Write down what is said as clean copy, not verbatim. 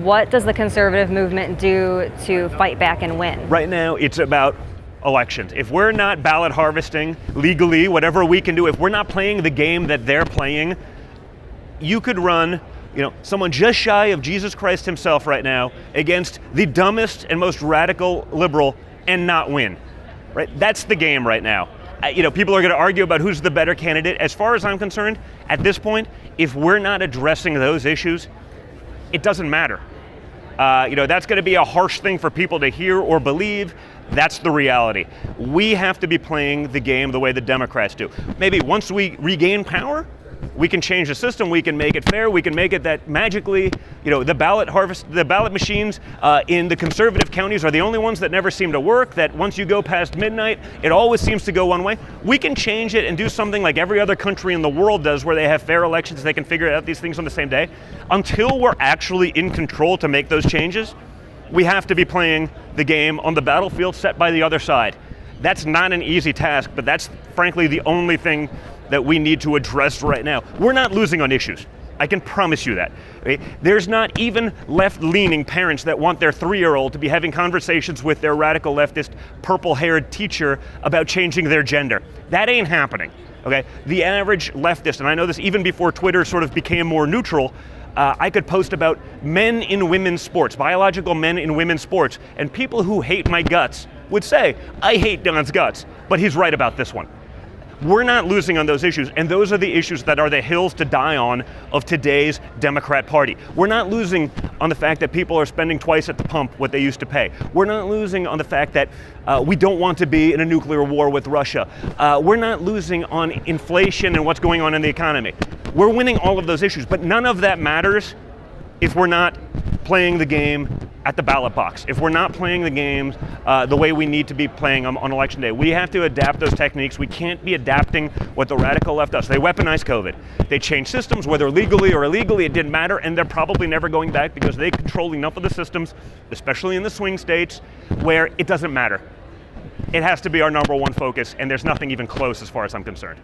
what does the conservative movement do to fight back and win? Right now, it's about elections. If we're not ballot harvesting legally, whatever we can do, if we're not playing the game that they're playing, you could run someone just shy of Jesus Christ himself right now against the dumbest and most radical liberal and not win. Right? That's the game right now. People are going to argue about who's the better candidate. As far as I'm concerned, at this point, if we're not addressing those issues, it doesn't matter. That's going to be a harsh thing for people to hear or believe. That's the reality. We have to be playing the game the way the Democrats do. Maybe once we regain power, we can change the system, we can make it fair, we can make it that magically, the ballot machines in the conservative counties are the only ones that never seem to work, that once you go past midnight, it always seems to go one way. We can change it and do something like every other country in the world does, where they have fair elections, they can figure out these things on the same day. Until we're actually in control to make those changes, we have to be playing the game on the battlefield set by the other side. That's not an easy task, but that's frankly the only thing that we need to address right now. We're not losing on issues. I can promise you that. Right? There's not even left-leaning parents that want their 3-year-old to be having conversations with their radical leftist, purple-haired teacher about changing their gender. That ain't happening. Okay? The average leftist, and I know this even before Twitter sort of became more neutral, I could post about men in women's sports, biological men in women's sports, and people who hate my guts would say, I hate Don's guts, but he's right about this one. We're not losing on those issues, and those are the issues that are the hills to die on of today's Democrat Party. We're not losing on the fact that people are spending twice at the pump what they used to pay. We're not losing on the fact that we don't want to be in a nuclear war with Russia. We're not losing on inflation and what's going on in the economy. We're winning all of those issues, but none of that matters if we're not playing the game at the ballot box, if we're not playing the games the way we need to be playing them on election day. We have to adapt those techniques. We can't be adapting what the radical left does. They weaponize COVID. They change systems, whether legally or illegally, it didn't matter, and they're probably never going back because they control enough of the systems, especially in the swing states, where it doesn't matter. It has to be our number one focus, and there's nothing even close as far as I'm concerned.